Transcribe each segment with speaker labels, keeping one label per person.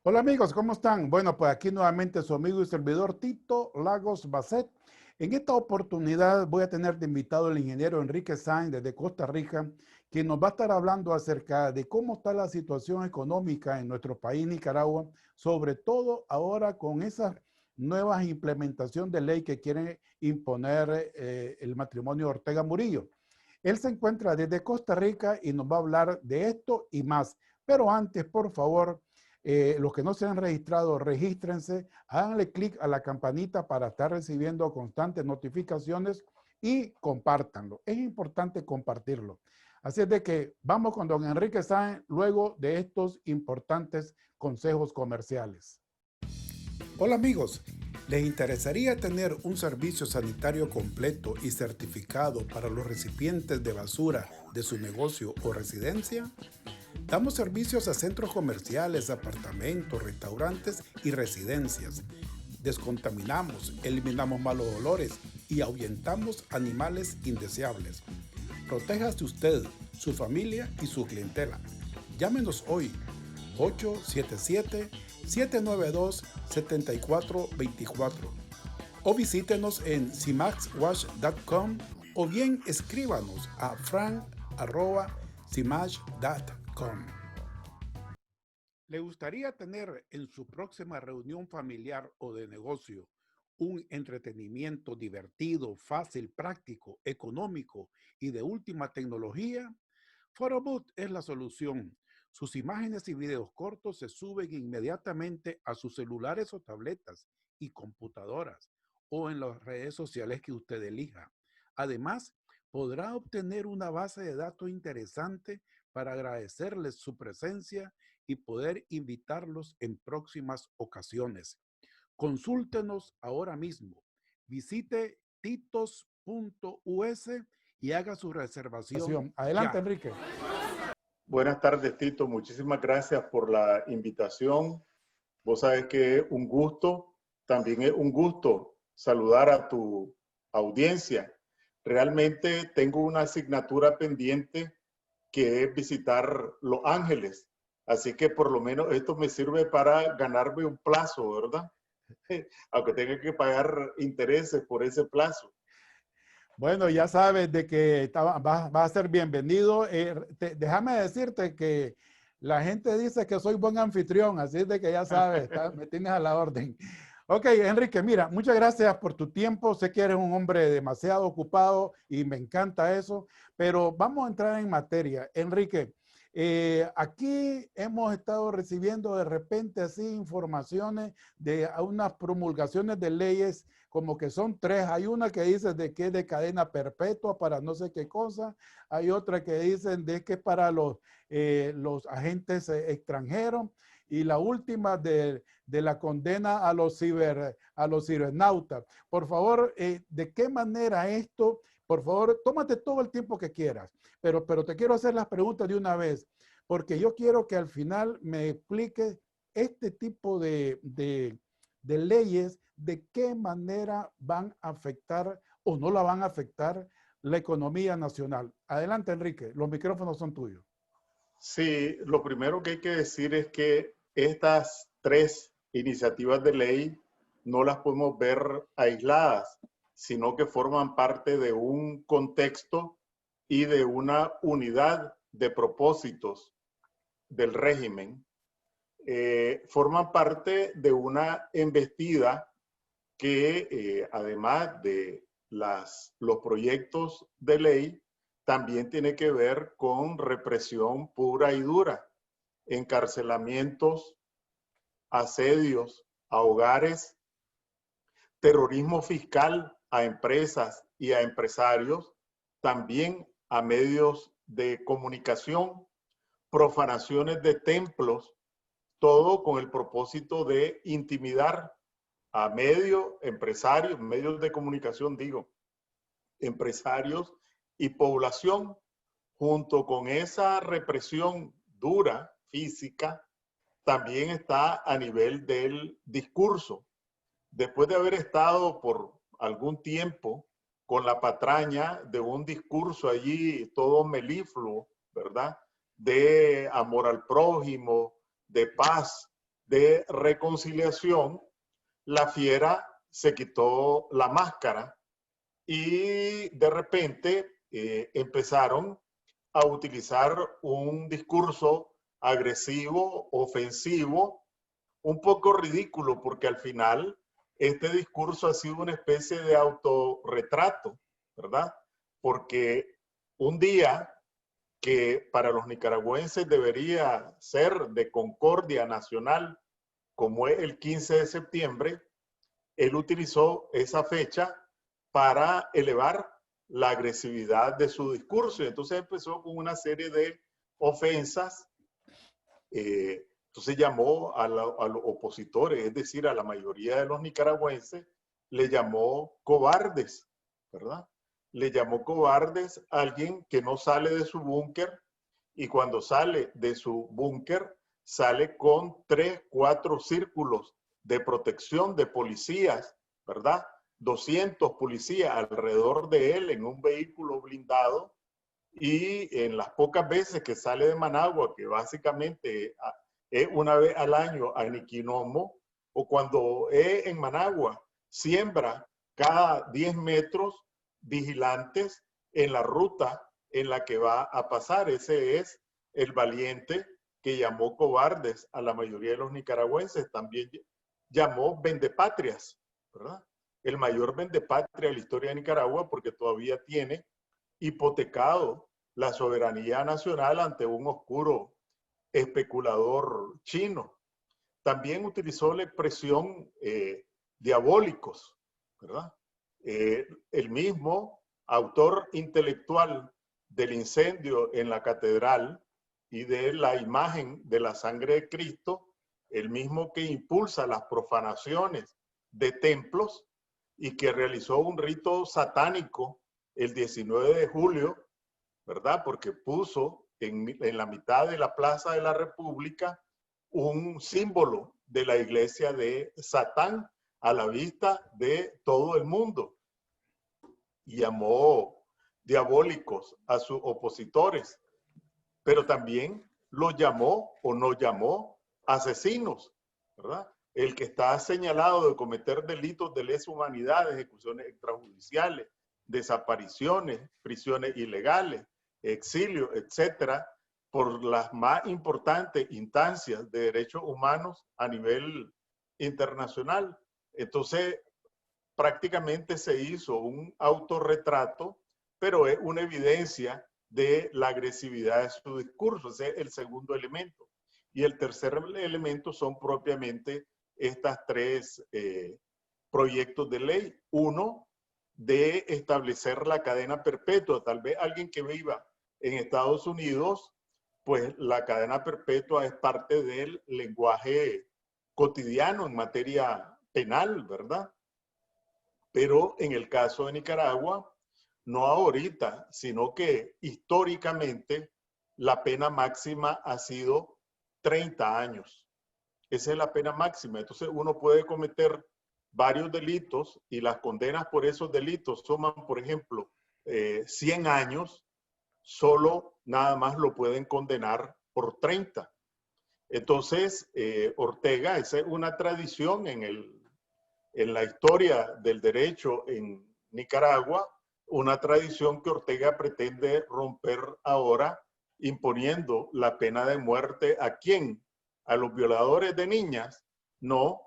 Speaker 1: Hola amigos, ¿cómo están? Bueno, pues aquí nuevamente su amigo y servidor Tito Lagos Basset. En esta oportunidad voy a tener de invitado al ingeniero Enrique Sainz desde Costa Rica, quien nos va a estar hablando acerca de cómo está la situación económica en nuestro país, Nicaragua, sobre todo ahora con esa nueva implementación de ley que quiere imponer el matrimonio Ortega Murillo. Él se encuentra desde Costa Rica y nos va a hablar de esto y más. Pero antes, por favor, los que no se han registrado, regístrense, háganle clic a la campanita para estar recibiendo constantes notificaciones y compártanlo. Es importante compartirlo. Así es de que vamos con don Enrique Sáenz luego de estos importantes consejos comerciales. Hola amigos, ¿les interesaría tener un servicio sanitario completo y certificado para los recipientes de basura de su negocio o residencia? Damos servicios a centros comerciales, apartamentos, restaurantes y residencias. Descontaminamos, eliminamos malos olores y ahuyentamos animales indeseables. Protéjase usted, su familia y su clientela. Llámenos hoy 877-792-7424 o visítenos en cimaxwash.com o bien escríbanos a frank@cimax.com. ¿Le gustaría tener en su próxima reunión familiar o de negocio un entretenimiento divertido, fácil, práctico, económico y de última tecnología? Photobooth es la solución. Sus imágenes y videos cortos se suben inmediatamente a sus celulares o tabletas y computadoras o en las redes sociales que usted elija. Además, podrá obtener una base de datos interesante para agradecerles su presencia y poder invitarlos en próximas ocasiones. Consúltenos ahora mismo. Visite titos.us y haga su reservación. Adelante, ya. Enrique.
Speaker 2: Buenas tardes, Tito. Muchísimas gracias por la invitación. Vos sabés que es un gusto, también es un gusto saludar a tu audiencia. Realmente tengo una asignatura pendiente que es visitar Los Ángeles. Así que por lo menos esto me sirve para ganarme un plazo, ¿verdad? Aunque tenga que pagar intereses por ese plazo.
Speaker 1: Bueno, ya sabes de que vas a ser bienvenido. Déjame decirte que la gente dice que soy buen anfitrión, así de que ya sabes, me tienes a la orden. Ok, Enrique, mira, muchas gracias por tu tiempo. Sé que eres un hombre demasiado ocupado y me encanta eso, pero vamos a entrar en materia. Enrique, aquí hemos estado recibiendo de repente así informaciones de unas promulgaciones de leyes como que son tres. Hay una que dice de que es de cadena perpetua para no sé qué cosa. Hay otra que dicen de que es para los agentes extranjeros. Y la última de la condena a los cibernautas. Por favor, ¿de qué manera esto? Por favor, tómate todo el tiempo que quieras, pero te quiero hacer las preguntas de una vez, porque yo quiero que al final me expliques este tipo de leyes, de qué manera van a afectar o no la van a afectar la economía nacional. Adelante, Enrique, los micrófonos son tuyos.
Speaker 2: Sí, lo primero que hay que decir es que estas tres iniciativas de ley no las podemos ver aisladas, sino que forman parte de un contexto y de una unidad de propósitos del régimen. Forman parte de una embestida que además de los proyectos de ley, también tiene que ver con represión pura y dura, encarcelamientos, asedios a hogares, terrorismo fiscal a empresas y a empresarios, también a medios de comunicación, profanaciones de templos, todo con el propósito de intimidar a medios, empresarios, medios de comunicación, digo, empresarios y población, junto con esa represión dura, física, también está a nivel del discurso. Después de haber estado por algún tiempo con la patraña de un discurso allí todo melifluo, ¿verdad? De amor al prójimo, de paz, de reconciliación, la fiera se quitó la máscara y de repente empezaron a utilizar un discurso agresivo, ofensivo, un poco ridículo, porque al final este discurso ha sido una especie de autorretrato, ¿verdad? Porque un día que para los nicaragüenses debería ser de concordia nacional, como es el 15 de septiembre, él utilizó esa fecha para elevar la agresividad de su discurso. Y entonces empezó con una serie de ofensas. Entonces llamó a los opositores, es decir, a la mayoría de los nicaragüenses, le llamó cobardes, ¿verdad? Le llamó cobardes a alguien que no sale de su búnker, y cuando sale de su búnker, sale con 3, 4 círculos de protección de policías, ¿verdad? 200 policías alrededor de él en un vehículo blindado, y en las pocas veces que sale de Managua, que básicamente es una vez al año a Niquinomo, o cuando es en Managua, siembra cada 10 metros vigilantes en la ruta en la que va a pasar. Ese es el valiente que llamó cobardes a la mayoría de los nicaragüenses. También llamó vendepatrias, ¿verdad? El mayor vendepatria de la historia de Nicaragua, porque todavía tiene hipotecado la soberanía nacional ante un oscuro especulador chino. También utilizó la expresión diabólicos, ¿verdad? El mismo autor intelectual del incendio en la catedral y de la imagen de la sangre de Cristo, el mismo que impulsa las profanaciones de templos y que realizó un rito satánico el 19 de julio, ¿verdad? Porque puso en la mitad de la Plaza de la República un símbolo de la iglesia de Satán a la vista de todo el mundo, y llamó diabólicos a sus opositores, pero también los llamó o no llamó asesinos, ¿verdad? El que está señalado de cometer delitos de lesa humanidad, ejecuciones extrajudiciales, desapariciones, prisiones ilegales, exilio, etcétera, por las más importantes instancias de derechos humanos a nivel internacional. Entonces, prácticamente se hizo un autorretrato, pero es una evidencia de la agresividad de su discurso. Ese es el segundo elemento. Y el tercer elemento son propiamente estas tres proyectos de ley. Uno, de establecer la cadena perpetua. Tal vez alguien que viva en Estados Unidos, pues la cadena perpetua es parte del lenguaje cotidiano en materia penal, ¿verdad? Pero en el caso de Nicaragua, no ahorita, sino que históricamente la pena máxima ha sido 30 años. Esa es la pena máxima. Entonces uno puede cometer varios delitos y las condenas por esos delitos suman, por ejemplo, 100 años, solo nada más lo pueden condenar por 30. Entonces, Ortega, esa es una tradición en la historia del derecho en Nicaragua, una tradición que Ortega pretende romper ahora, imponiendo la pena de muerte ¿a quién? A los violadores de niñas. No,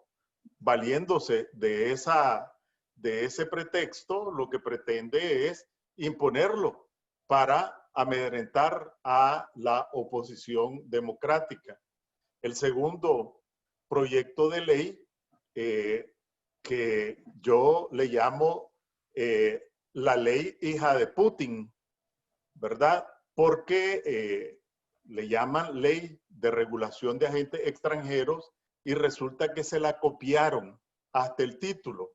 Speaker 2: valiéndose de ese pretexto, lo que pretende es imponerlo para amedrentar a la oposición democrática. El segundo proyecto de ley que yo le llamo la ley hija de Putin, ¿verdad? Porque le llaman ley de regulación de agentes extranjeros y resulta que se la copiaron hasta el título.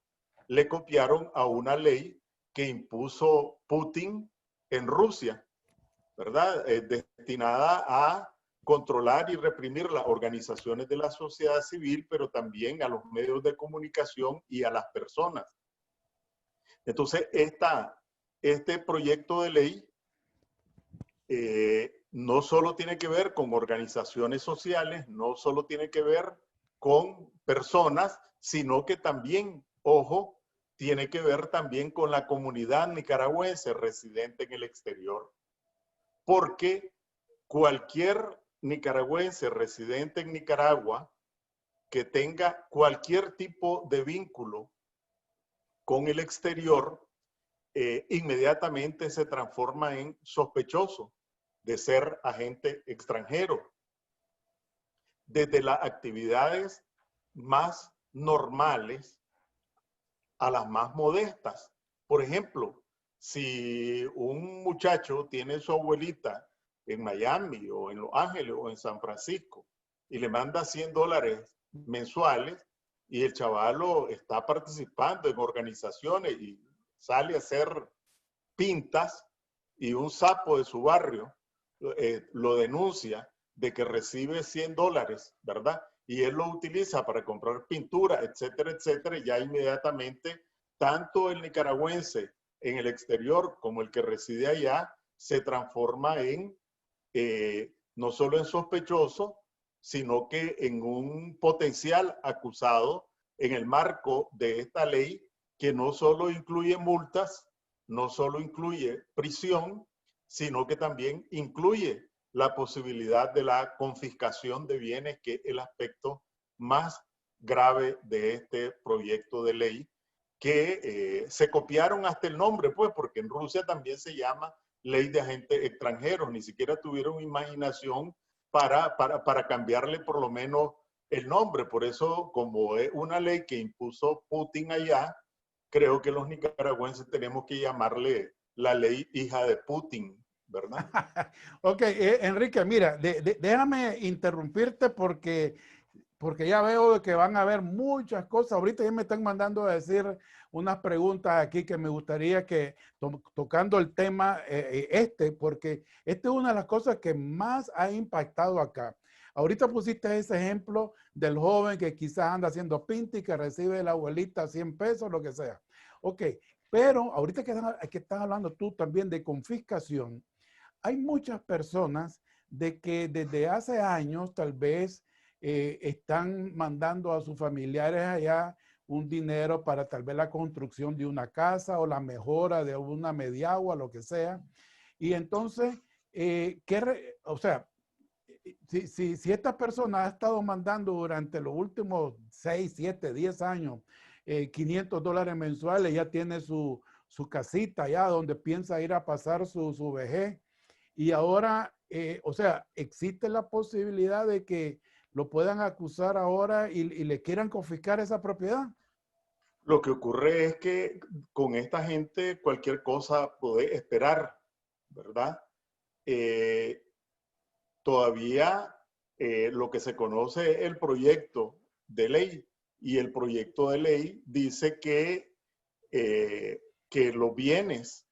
Speaker 2: Le copiaron a una ley que impuso Putin en Rusia, ¿verdad? Destinada a controlar y reprimir las organizaciones de la sociedad civil, pero también a los medios de comunicación y a las personas. Entonces, este proyecto de ley no solo tiene que ver con organizaciones sociales, no solo tiene que ver con personas, sino que también, ojo, tiene que ver también con la comunidad nicaragüense residente en el exterior. Porque cualquier nicaragüense residente en Nicaragua que tenga cualquier tipo de vínculo con el exterior, inmediatamente se transforma en sospechoso de ser agente extranjero. Desde las actividades más normales a las más modestas. Por ejemplo, si un muchacho tiene su abuelita en Miami o en Los Ángeles o en San Francisco y le manda $100 mensuales y el chavalo está participando en organizaciones y sale a hacer pintas y un sapo de su barrio lo denuncia de que recibe $100, ¿verdad? Y él lo utiliza para comprar pintura, etcétera, etcétera, y ya inmediatamente tanto el nicaragüense en el exterior como el que reside allá se transforma en no solo en sospechoso, sino que en un potencial acusado en el marco de esta ley que no solo incluye multas, no solo incluye prisión, sino que también incluye la posibilidad de la confiscación de bienes, que es el aspecto más grave de este proyecto de ley, que se copiaron hasta el nombre, pues, porque en Rusia también se llama ley de agentes extranjeros, ni siquiera tuvieron imaginación para cambiarle por lo menos el nombre. Por eso, como es una ley que impuso Putin allá, creo que los nicaragüenses tenemos que llamarle la ley hija de Putin, ¿verdad?
Speaker 1: Ok, Enrique, mira, déjame interrumpirte porque ya veo que van a haber muchas cosas. Ahorita ya me están mandando a decir unas preguntas aquí que me gustaría que, tocando el tema porque esta es una de las cosas que más ha impactado acá. Ahorita pusiste ese ejemplo del joven que quizás anda haciendo pinta y que recibe de la abuelita 100 pesos, lo que sea. Ok, pero ahorita que estás hablando tú también de confiscación, hay muchas personas de que desde hace años tal vez están mandando a sus familiares allá un dinero para tal vez la construcción de una casa o la mejora de una mediagua, lo que sea. Y entonces, o sea, si esta persona ha estado mandando durante los últimos 6, 7, 10 años $500 mensuales, ya tiene su casita allá donde piensa ir a pasar su vejez. Y ahora, o sea, existe la posibilidad de que lo puedan acusar ahora y le quieran confiscar esa propiedad.
Speaker 2: Lo que ocurre es que con esta gente cualquier cosa puede esperar, ¿verdad? Eh, Todavía lo que se conoce es el proyecto de ley, y el proyecto de ley dice que los bienes,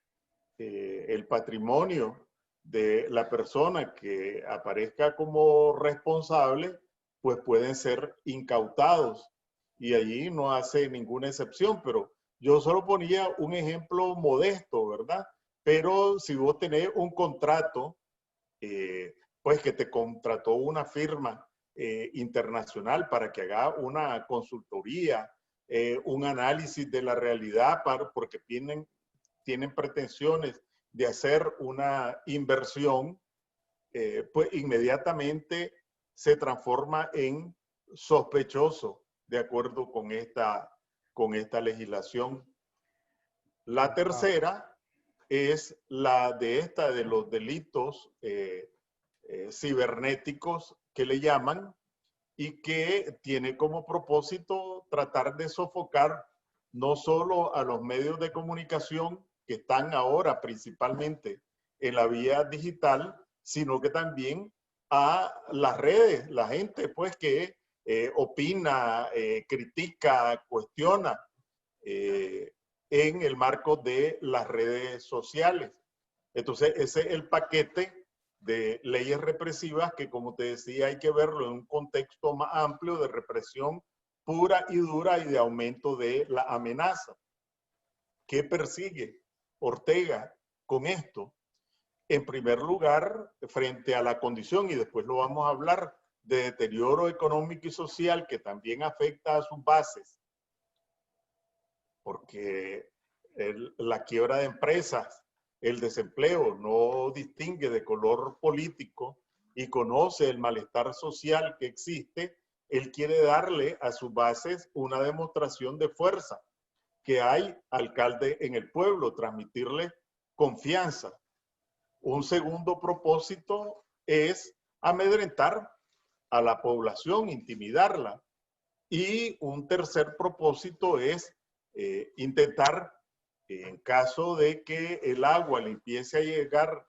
Speaker 2: el patrimonio de la persona que aparezca como responsable, pues pueden ser incautados, y allí no hace ninguna excepción. Pero yo solo ponía un ejemplo modesto, ¿verdad? Pero si vos tenés un contrato, pues que te contrató una firma internacional para que haga una consultoría, un análisis de la realidad, porque tienen pretensiones de hacer una inversión, pues inmediatamente se transforma en sospechoso de acuerdo con esta legislación. La
Speaker 1: Wow.
Speaker 2: tercera es la de los delitos cibernéticos que le llaman, y que tiene como propósito tratar de sofocar no solo a los medios de comunicación que están ahora principalmente en la vía digital, sino que también a las redes, la gente pues que opina, critica, cuestiona en el marco de las redes sociales. Entonces, ese es el paquete de leyes represivas que, como te decía, hay que verlo en un contexto más amplio de represión pura y dura y de aumento de la amenaza. ¿Qué persigue Ortega con esto? En primer lugar, frente a la condición, y después lo vamos a hablar, de deterioro económico y social que también afecta a sus bases, porque la quiebra de empresas, el desempleo no distingue de color político y conoce el malestar social que existe, él quiere darle a sus bases una demostración de fuerza, que hay alcalde en el pueblo, transmitirle confianza. Un segundo propósito es amedrentar a la población, intimidarla. Y un tercer propósito es intentar, en caso de que el agua le empiece a llegar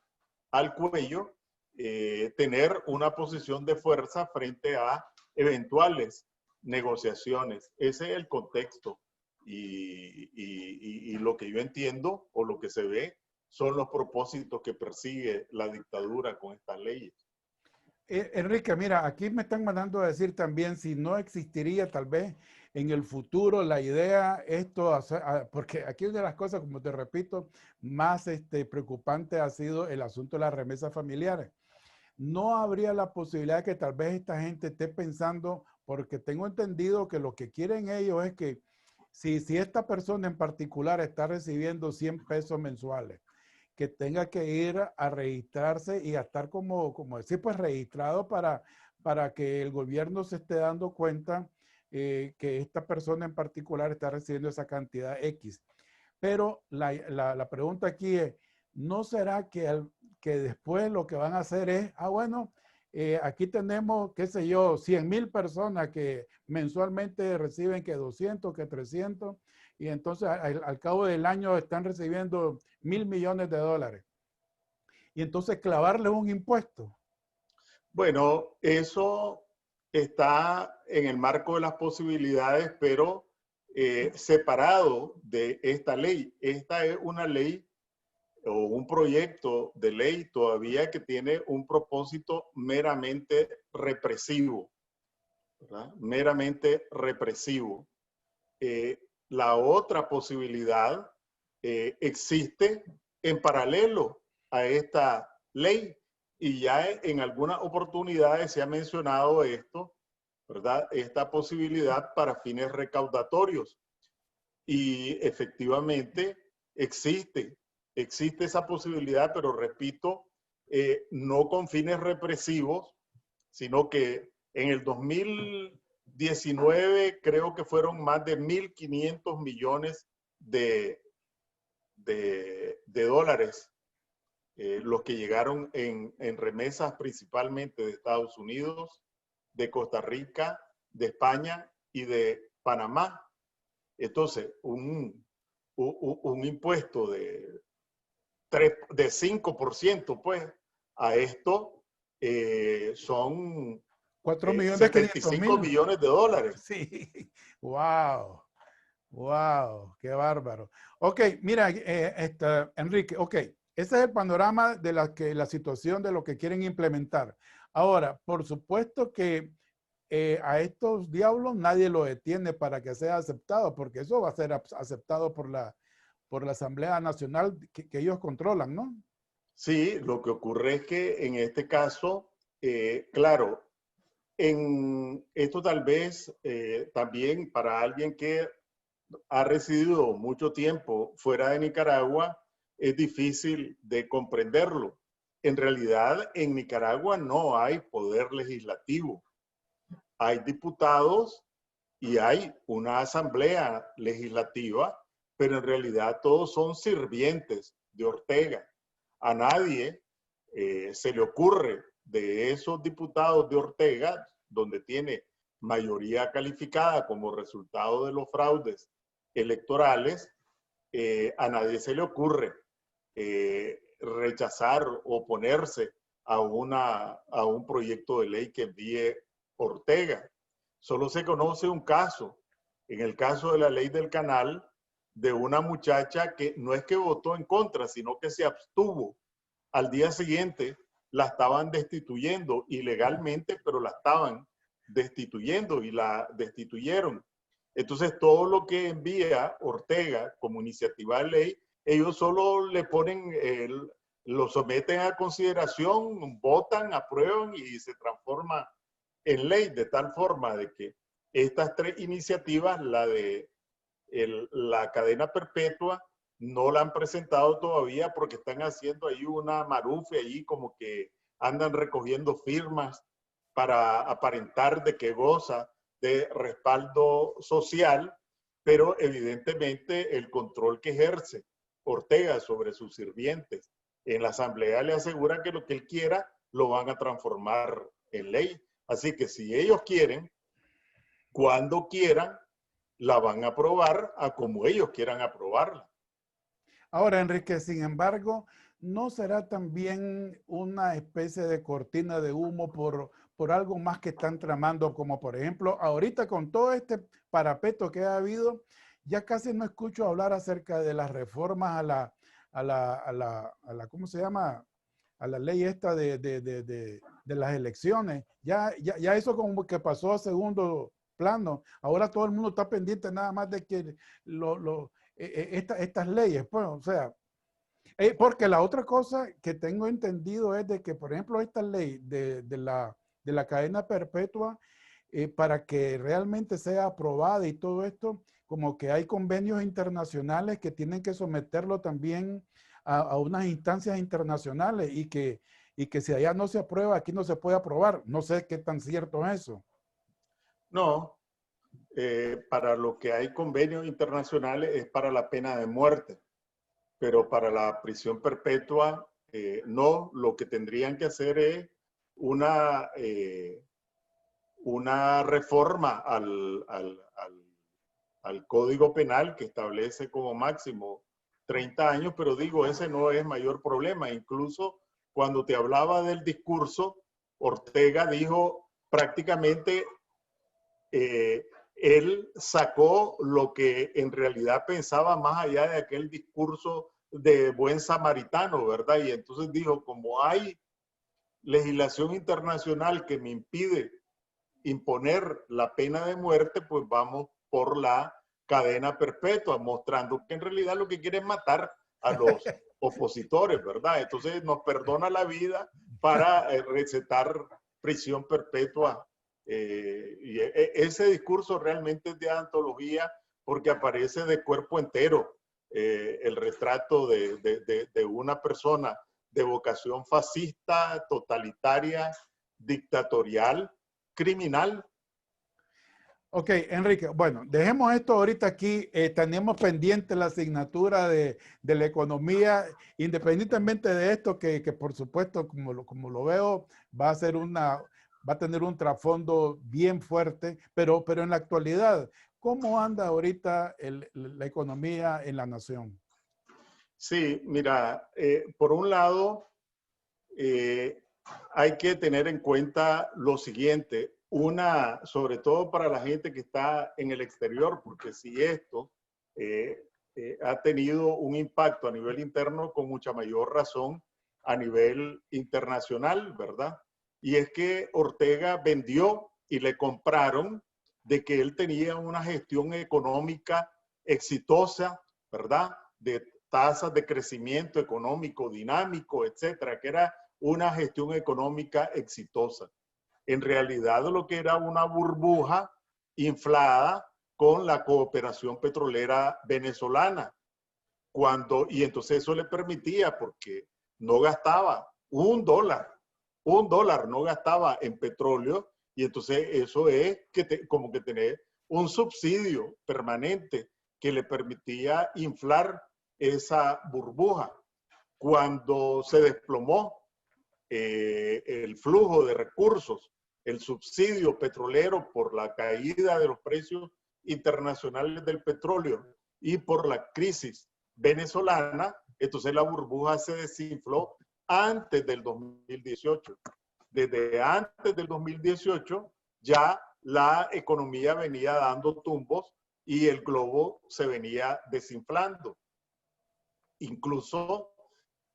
Speaker 2: al cuello, tener una posición de fuerza frente a eventuales negociaciones. Ese es el contexto. Y lo que yo entiendo o lo que se ve son los propósitos que persigue la dictadura con estas leyes.
Speaker 1: Enrique, mira, aquí me están mandando a decir también si no existiría tal vez en el futuro la idea, porque aquí una de las cosas, como te repito, más preocupante ha sido el asunto de las remesas familiares. No habría la posibilidad de que tal vez esta gente esté pensando, porque tengo entendido que lo que quieren ellos es que si esta persona en particular está recibiendo 100 pesos mensuales, que tenga que ir a registrarse y a estar como decir, pues registrado para que el gobierno se esté dando cuenta que esta persona en particular está recibiendo esa cantidad X. Pero la pregunta aquí es, ¿no será que después lo que van a hacer es, bueno, aquí tenemos, qué sé yo, 100,000 personas que mensualmente reciben que 200, que 300, y entonces al cabo del año están recibiendo 1,000 millones de dólares. Y entonces clavarles un impuesto?
Speaker 2: Bueno, eso está en el marco de las posibilidades, pero separado de esta ley. Esta es una ley o un proyecto de ley todavía que tiene un propósito meramente represivo, ¿verdad? Meramente represivo. La otra posibilidad existe en paralelo a esta ley y ya en algunas oportunidades se ha mencionado esto, ¿verdad? Esta posibilidad para fines recaudatorios. Y efectivamente existe esa posibilidad, pero repito, no con fines represivos, sino que en el 2019 creo que fueron más de 1.500 millones de dólares los que llegaron en remesas principalmente de Estados Unidos, de Costa Rica, de España y de Panamá. Entonces, un impuesto de 5%, pues, a esto son 75
Speaker 1: 4,500,000.
Speaker 2: millones de dólares.
Speaker 1: Sí, wow, wow, qué bárbaro. Ok, mira, Enrique, ok, ese es el panorama de la situación de lo que quieren implementar. Ahora, por supuesto que a estos diablos nadie lo detiene para que sea aceptado, porque eso va a ser aceptado por la Asamblea Nacional que ellos controlan, ¿no?
Speaker 2: Sí, lo que ocurre es que en este caso, claro, en esto tal vez también para alguien que ha residido mucho tiempo fuera de Nicaragua, es difícil de comprenderlo. En realidad, en Nicaragua no hay poder legislativo. Hay diputados y hay una asamblea legislativa, pero en realidad todos son sirvientes de Ortega. A nadie se le ocurre de esos diputados de Ortega, donde tiene mayoría calificada como resultado de los fraudes electorales, a nadie se le ocurre rechazar o oponerse a un proyecto de ley que envíe Ortega. Solo se conoce un caso, en el caso de la ley del canal, de una muchacha que no es que votó en contra, sino que se abstuvo. Al día siguiente la estaban destituyendo ilegalmente, pero la estaban destituyendo y la destituyeron. Entonces, todo lo que envía Ortega como iniciativa de ley, ellos solo le ponen, lo someten a consideración, votan, aprueban y se transforma en ley, de tal forma de que estas tres iniciativas, la de la cadena perpetua, no la han presentado todavía porque están haciendo ahí una marufe, ahí como que andan recogiendo firmas para aparentar de que goza de respaldo social, pero evidentemente el control que ejerce Ortega sobre sus sirvientes en la asamblea le asegura que lo que él quiera lo van a transformar en ley. Así que si ellos quieren, cuando quieran, la van a aprobar a como ellos quieran aprobarla.
Speaker 1: Ahora, Enrique, sin embargo, ¿no será también una especie de cortina de humo por algo más que están tramando? Como por ejemplo, ahorita con todo este parapeto que ha habido, ya casi no escucho hablar acerca de las reformas ¿cómo se llama? A la ley esta de las elecciones. Ya eso como que pasó a segundo plano. Ahora todo el mundo está pendiente nada más de que estas leyes, pues, o sea, porque la otra cosa que tengo entendido es de que, por ejemplo, esta ley de la cadena perpetua, para que realmente sea aprobada y todo esto, como que hay convenios internacionales que tienen que someterlo también a unas instancias internacionales y que si allá no se aprueba, aquí no se puede aprobar. No sé qué tan cierto es eso.
Speaker 2: No, para lo que hay convenios internacionales es para la pena de muerte, pero para la prisión perpetua no. Lo que tendrían que hacer es una, una reforma al Código Penal que establece como máximo 30 años, pero digo, ese no es mayor problema. Incluso cuando te hablaba del discurso, Ortega dijo prácticamente, él sacó lo que en realidad pensaba más allá de aquel discurso de buen samaritano, ¿verdad? Y entonces dijo, como hay legislación internacional que me impide imponer la pena de muerte, pues vamos por la cadena perpetua, mostrando que en realidad lo que quiere es matar a los opositores, ¿verdad? Entonces nos perdona la vida para recetar prisión perpetua. Y ese discurso realmente es de antología porque aparece de cuerpo entero el retrato de una persona de vocación fascista, totalitaria, dictatorial, criminal.
Speaker 1: Ok, Enrique, bueno, dejemos esto ahorita aquí. Tenemos pendiente la asignatura de la economía, independientemente de esto, que por supuesto, como lo veo, va a tener un trasfondo bien fuerte, pero en la actualidad, ¿cómo anda ahorita la economía en la nación?
Speaker 2: Sí, mira, por un lado, eh, hay que tener en cuenta lo siguiente, sobre todo para la gente que está en el exterior, porque si esto ha tenido un impacto a nivel interno, con mucha mayor razón a nivel internacional, ¿verdad? Y es que Ortega vendió y le compraron de que él tenía una gestión económica exitosa, ¿verdad? De tasas de crecimiento económico dinámico, etcétera, que era una gestión económica exitosa. En realidad lo que era una burbuja inflada con la cooperación petrolera venezolana. Y entonces eso le permitía, porque no gastaba un dólar no gastaba en petróleo, y entonces eso es como que tener un subsidio permanente que le permitía inflar esa burbuja. Cuando se desplomó el flujo de recursos, el subsidio petrolero por la caída de los precios internacionales del petróleo y por la crisis venezolana, entonces la burbuja se desinfló antes del 2018. Desde antes del 2018 ya la economía venía dando tumbos y el globo se venía desinflando. Incluso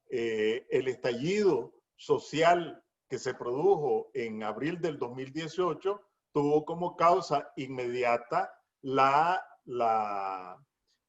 Speaker 2: el estallido social que se produjo en abril del 2018 tuvo como causa inmediata la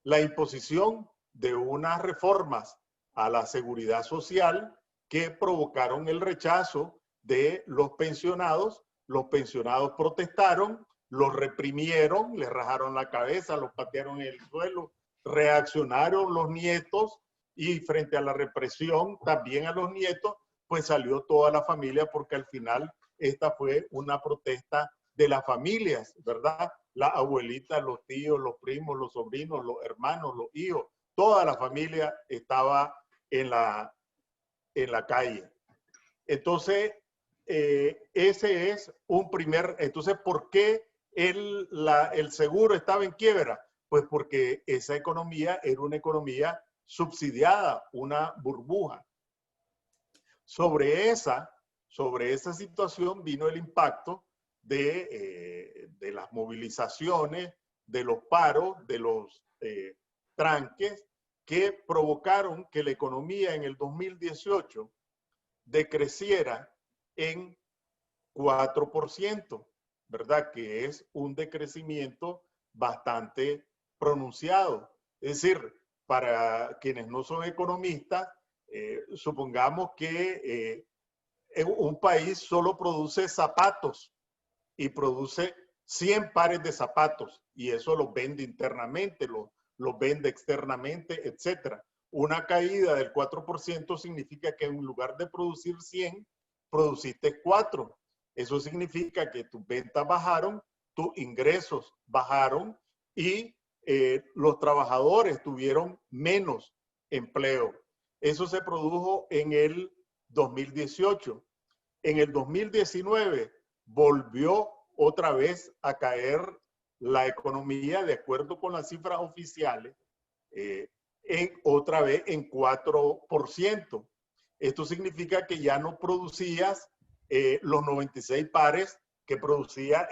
Speaker 2: imposición de unas reformas a la seguridad social que provocaron el rechazo de los pensionados, los pensionados protestaron, los reprimieron, les rajaron la cabeza, los patearon en el suelo, reaccionaron los nietos y frente a la represión también a los nietos, pues salió toda la familia porque al final esta fue una protesta de las familias, ¿verdad? La abuelita, los tíos, los primos, los sobrinos, los hermanos, los hijos, toda la familia estaba en la calle. Entonces, ese es un primer, entonces, ¿por qué el seguro estaba en quiebra? Pues porque esa economía era una economía subsidiada, una burbuja. Sobre esa situación vino el impacto de las movilizaciones, de los paros, de los tranques que provocaron que la economía en el 2018 decreciera en 4%, ¿verdad? Que es un decrecimiento bastante pronunciado. Es decir, para quienes no son economistas, supongamos que un país solo produce zapatos y produce 100 pares de zapatos y eso los vende internamente, los vende externamente, etc. Una caída del 4% significa que en lugar de producir 100, produciste 4. Eso significa que tus ventas bajaron, tus ingresos bajaron y los trabajadores tuvieron menos empleo. Eso se produjo en el 2018. En el 2019 volvió otra vez a caer la economía, de acuerdo con las cifras oficiales, otra vez en 4%. Esto significa que ya no producías los 96 pares que producía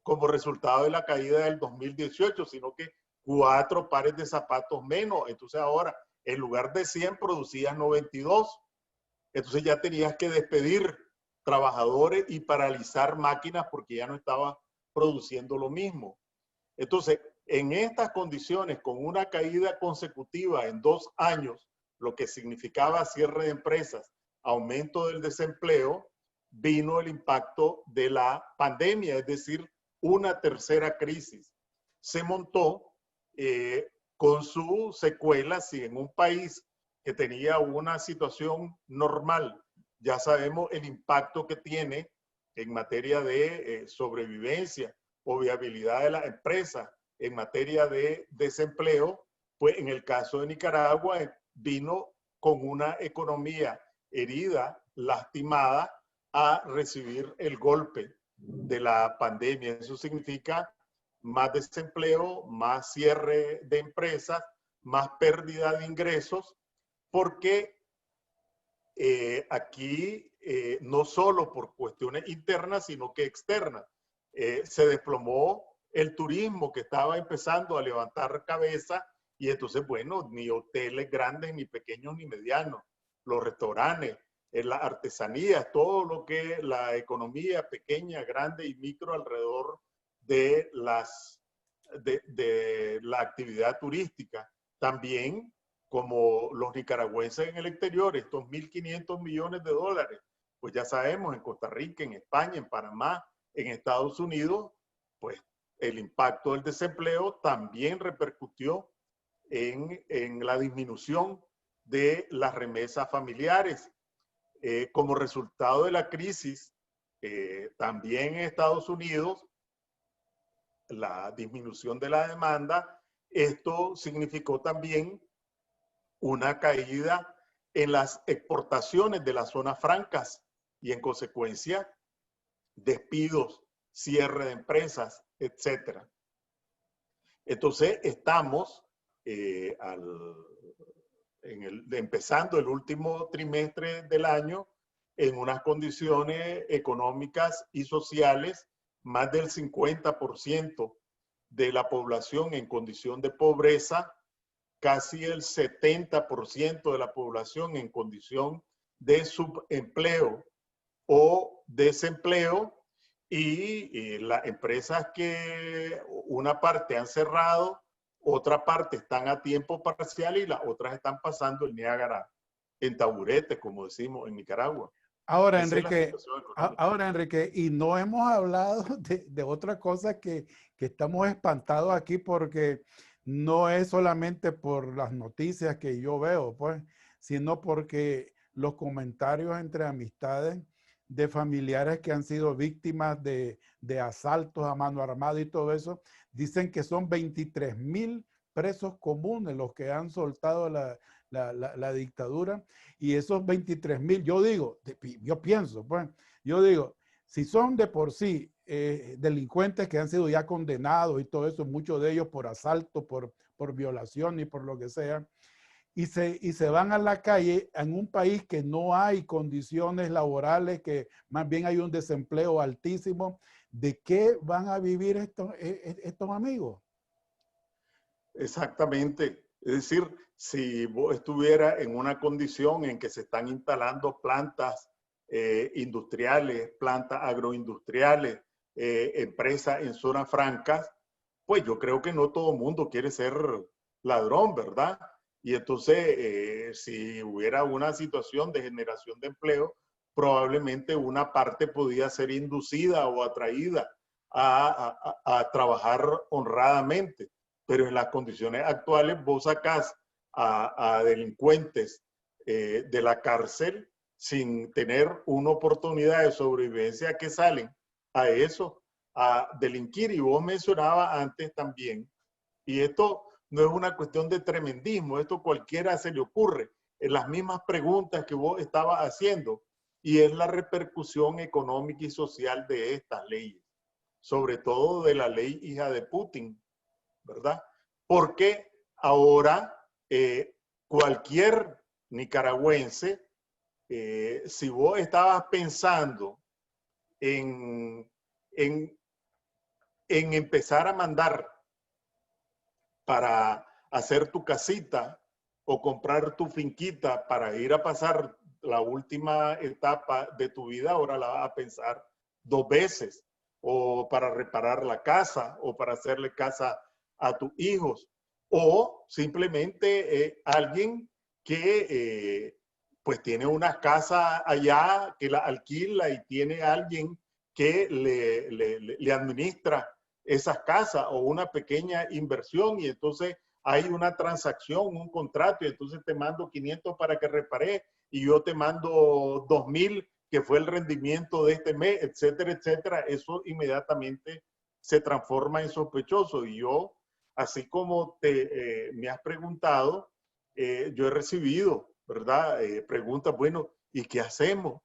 Speaker 2: como resultado de la caída del 2018, sino que 4 pares de zapatos menos. Entonces ahora, en lugar de 100, producías 92. Entonces ya tenías que despedir trabajadores y paralizar máquinas porque ya no estaba produciendo lo mismo. Entonces, en estas condiciones, con una caída consecutiva en 2 años, lo que significaba cierre de empresas, aumento del desempleo, vino el impacto de la pandemia, es decir, una tercera crisis. Se montó con sus secuelas y en un país que tenía una situación normal, ya sabemos el impacto que tiene en materia de sobrevivencia o viabilidad de la empresa, en materia de desempleo, pues en el caso de Nicaragua vino con una economía herida, lastimada, a recibir el golpe de la pandemia. Eso significa más desempleo, más cierre de empresas, más pérdida de ingresos, porque aquí no solo por cuestiones internas, sino que externas. Se desplomó el turismo que estaba empezando a levantar cabeza y entonces, bueno, ni hoteles grandes, ni pequeños, ni medianos, los restaurantes, las artesanías, todo lo que la economía pequeña, grande y micro alrededor de la actividad turística. También, como los nicaragüenses en el exterior, estos 1.500 millones de dólares, pues ya sabemos, en Costa Rica, en España, en Panamá, en Estados Unidos, pues el impacto del desempleo también repercutió en la disminución de las remesas familiares. Como resultado de la crisis, también en Estados Unidos, la disminución de la demanda, esto significó también una caída en las exportaciones de las zonas francas y en consecuencia despidos, cierre de empresas, etc. Entonces estamos empezando el último trimestre del año en unas condiciones económicas y sociales, más del 50% de la población en condición de pobreza, casi el 70% de la población en condición de subempleo o desempleo, y las empresas que una parte han cerrado, otra parte están a tiempo parcial y las otras están pasando el Niágara en taburete, como decimos en Nicaragua.
Speaker 1: Ahora,
Speaker 2: Esa es la
Speaker 1: Enrique,
Speaker 2: situación económica.
Speaker 1: ahora, Enrique, y no hemos hablado de otra cosa que estamos espantados aquí porque no es solamente por las noticias que yo veo, pues, sino porque los comentarios entre amistades de familiares que han sido víctimas de asaltos a mano armada y todo eso, dicen que son 23,000 presos comunes los que han soltado la dictadura. Y esos 23,000, yo pienso, pues, yo digo, si son de por sí delincuentes que han sido ya condenados y todo eso, muchos de ellos por asalto, por violación y por lo que sea, y se van a la calle en un país que no hay condiciones laborales, que más bien hay un desempleo altísimo, ¿de qué van a vivir estos amigos?
Speaker 2: Exactamente. Es decir, si vos estuviera en una condición en que se están instalando plantas industriales, plantas agroindustriales, empresas en zonas francas, pues yo creo que no todo el mundo quiere ser ladrón, ¿verdad? Y entonces, si hubiera una situación de generación de empleo, probablemente una parte podía ser inducida o atraída a trabajar honradamente. Pero en las condiciones actuales vos sacás a delincuentes de la cárcel sin tener una oportunidad de sobrevivencia que salen a eso, a delinquir. Y vos mencionabas antes también, y esto no es una cuestión de tremendismo, esto cualquiera se le ocurre, en las mismas preguntas que vos estabas haciendo, y es la repercusión económica y social de estas leyes, sobre todo de la ley hija de Putin, ¿verdad? Porque ahora cualquier nicaragüense, si vos estabas pensando en, en, en empezar a mandar para hacer tu casita o comprar tu finquita para ir a pasar la última etapa de tu vida, ahora la vas a pensar dos veces, o para reparar la casa, o para hacerle casa a tus hijos, o simplemente alguien que pues tiene una casa allá que la alquila y tiene alguien que le administra esas casas o una pequeña inversión y entonces hay una transacción, un contrato y entonces te mando 500 para que repare y yo te mando 2,000 que fue el rendimiento de este mes, etcétera, etcétera. Eso inmediatamente se transforma en sospechoso y yo, así como me has preguntado, yo he recibido, ¿verdad? Preguntas, bueno, ¿y qué hacemos?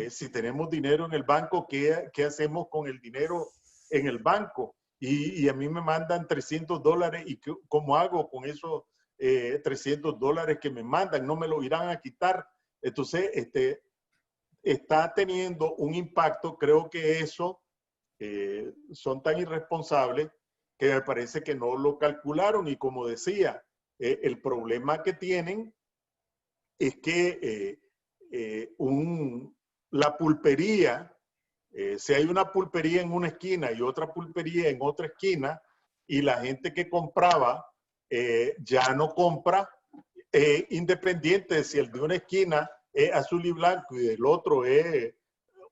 Speaker 2: Si tenemos dinero en el banco, ¿qué hacemos con el dinero en el banco? Y a mí me mandan $300 y ¿cómo hago con esos $300 que me mandan? No me lo irán a quitar. Entonces, está teniendo un impacto. Creo que eso son tan irresponsables que me parece que no lo calcularon. Y como decía, el problema que tienen es que la pulpería, si hay una pulpería en una esquina y otra pulpería en otra esquina, y la gente que compraba ya no compra, independiente de si el de una esquina es azul y blanco y del otro es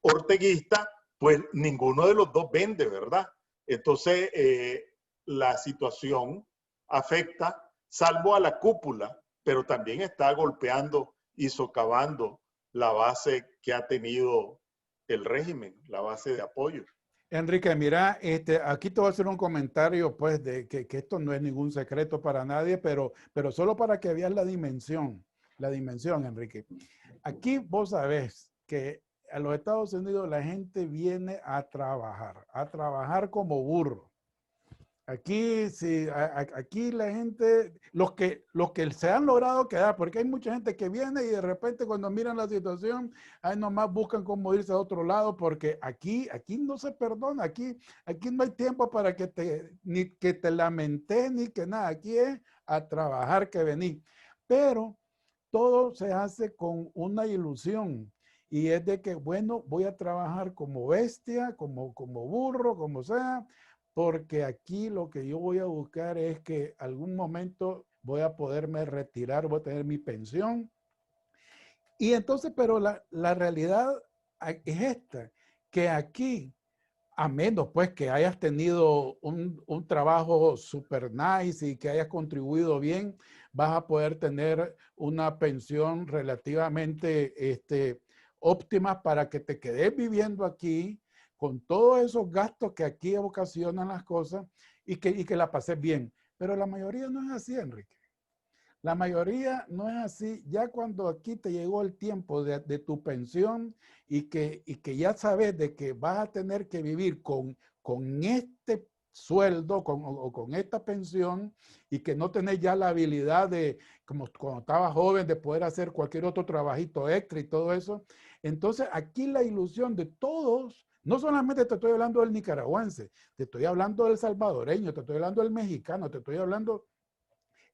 Speaker 2: orteguista, pues ninguno de los dos vende, ¿verdad? Entonces, la situación afecta, salvo a la cúpula, pero también está golpeando y socavando la base que ha tenido el régimen, la base de apoyo.
Speaker 1: Enrique, mira, aquí te voy a hacer un comentario, pues, de que esto no es ningún secreto para nadie, pero solo para que veas la dimensión, Enrique. Aquí vos sabés que a los Estados Unidos la gente viene a trabajar como burro. Aquí, sí, aquí la gente, los que se han logrado quedar, porque hay mucha gente que viene y de repente cuando miran la situación, ahí nomás buscan cómo irse a otro lado, porque aquí no se perdona, aquí no hay tiempo para que ni que te lamentes ni que nada, aquí es a trabajar que venís. Pero todo se hace con una ilusión y es de que, bueno, voy a trabajar como bestia, como burro, como sea, porque aquí lo que yo voy a buscar es que algún momento voy a poderme retirar, voy a tener mi pensión Y entonces, pero la realidad es esta, que aquí, a menos pues que hayas tenido un trabajo super nice y que hayas contribuido bien, vas a poder tener una pensión relativamente óptima para que te quedes viviendo aquí con todos esos gastos que aquí ocasionan las cosas y que la pases bien. Pero la mayoría no es así, Enrique. La mayoría no es así. Ya cuando aquí te llegó el tiempo de tu pensión y que ya sabes de que vas a tener que vivir con este sueldo o con esta pensión y que no tenés ya la habilidad de, como cuando estabas joven, de poder hacer cualquier otro trabajito extra y todo eso. Entonces aquí la ilusión de todos, no solamente te estoy hablando del nicaragüense, te estoy hablando del salvadoreño, te estoy hablando del mexicano, te estoy hablando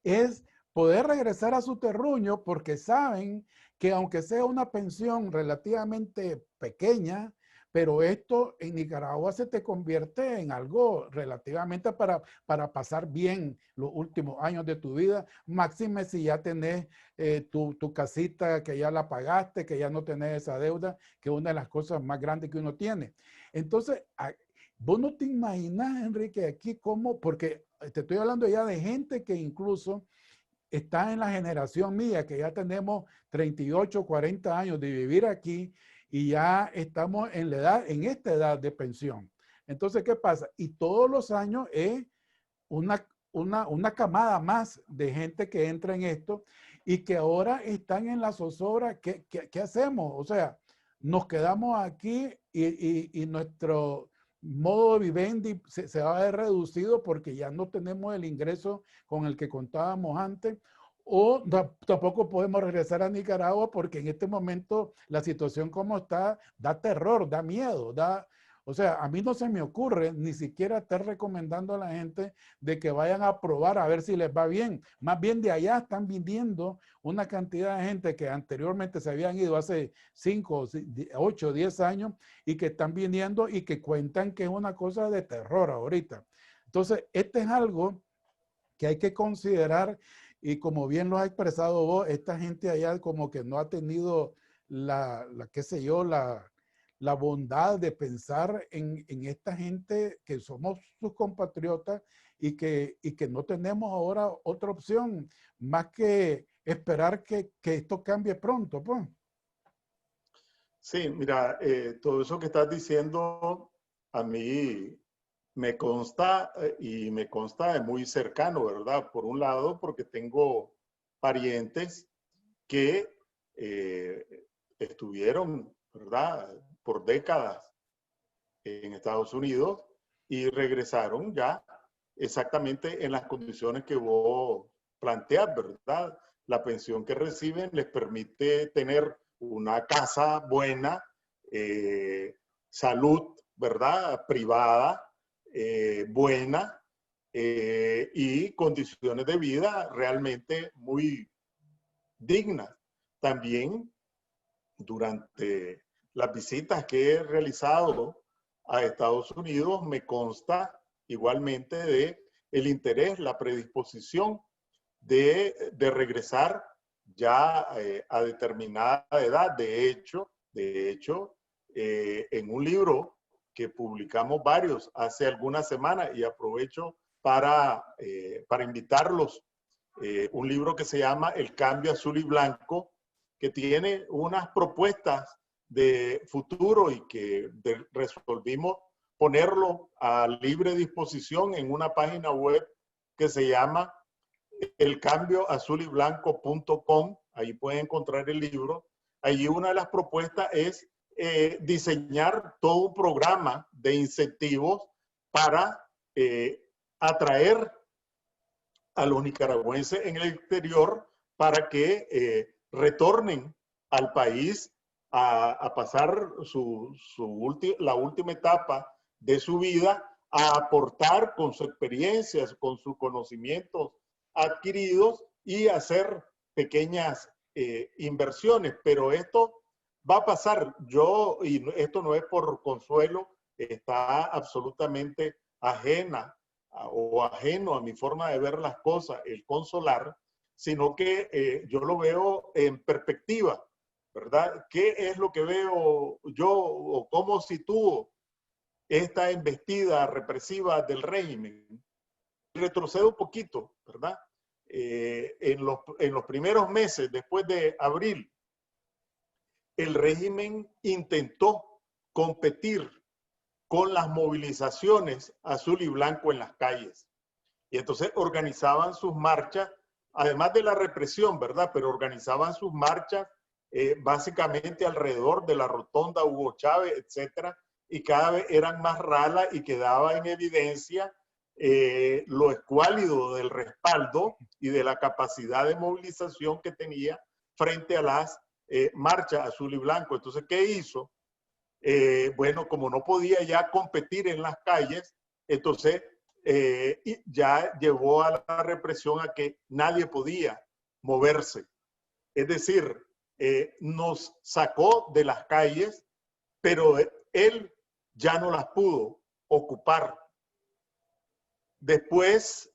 Speaker 1: es poder regresar a su terruño porque saben que aunque sea una pensión relativamente pequeña, pero esto en Nicaragua se te convierte en algo relativamente para pasar bien los últimos años de tu vida, máxime si ya tenés tu casita que ya la pagaste, que ya no tenés esa deuda, que es una de las cosas más grandes que uno tiene. Entonces, vos no te imaginas, Enrique, aquí cómo, porque te estoy hablando ya de gente que incluso está en la generación mía, que ya tenemos 38, 40 años de vivir aquí y ya estamos en la edad, en esta edad de pensión. Entonces, ¿qué pasa? Y todos los años es una camada más de gente que entra en esto y que ahora están en la zozobra. ¿Qué hacemos? O sea, nos quedamos aquí y nuestro modo de vivendi se va a ver reducido porque ya no tenemos el ingreso con el que contábamos antes, o tampoco podemos regresar a Nicaragua porque en este momento la situación como está da terror, da miedo, o sea, a mí no se me ocurre ni siquiera estar recomendando a la gente de que vayan a probar a ver si les va bien. Más bien de allá están viniendo una cantidad de gente que anteriormente se habían ido hace 5, 8, 10 años y que están viniendo y que cuentan que es una cosa de terror ahorita. Entonces, este es algo que hay que considerar y como bien lo has expresado vos, esta gente allá como que no ha tenido qué sé yo, la bondad de pensar en esta gente que somos sus compatriotas y que no tenemos ahora otra opción más que esperar que esto cambie pronto, pues.
Speaker 2: Sí, mira, todo eso que estás diciendo a mí me consta y me consta de muy cercano, ¿verdad? Por un lado, porque tengo parientes que estuvieron, ¿verdad? Por décadas en Estados Unidos y regresaron ya exactamente en las condiciones que vos planteas, ¿verdad? La pensión que reciben les permite tener una casa buena, salud, ¿verdad? Privada, buena y condiciones de vida realmente muy dignas. También durante las visitas que he realizado a Estados Unidos, me consta igualmente de el interés, la predisposición de regresar ya a determinada edad. De hecho en un libro que publicamos varios hace algunas semanas y aprovecho para invitarlos, un libro que se llama El Cambio Azul y Blanco, que tiene unas propuestas de futuro y que resolvimos ponerlo a libre disposición en una página web que se llama elcambioazulyblanco.com. Ahí pueden encontrar el libro. Allí una de las propuestas es diseñar todo un programa de incentivos para atraer a los nicaragüenses en el exterior para que retornen al país a pasar la última etapa de su vida, a aportar con sus experiencias, con sus conocimientos adquiridos y hacer pequeñas inversiones. Pero esto va a pasar. Y esto no es por consuelo, está absolutamente ajeno a mi forma de ver las cosas, el consolar, sino que yo lo veo en perspectiva. ¿verdad? ¿Qué es lo que veo yo o cómo sitúo esta embestida represiva del régimen? Retrocedo un poquito, ¿verdad? En los primeros meses después de abril, el régimen intentó competir con las movilizaciones azul y blanco en las calles. Y entonces organizaban sus marchas, además de la represión, ¿verdad? Pero organizaban sus marchas básicamente alrededor de la rotonda Hugo Chávez, etcétera, y cada vez eran más ralas y quedaba en evidencia lo escuálido del respaldo y de la capacidad de movilización que tenía frente a las marchas azul y blanco. Entonces, ¿qué hizo? Bueno, como no podía ya competir en las calles, entonces ya llevó a la represión a que nadie podía moverse. Es decir, nos sacó de las calles, pero él ya no las pudo ocupar. Después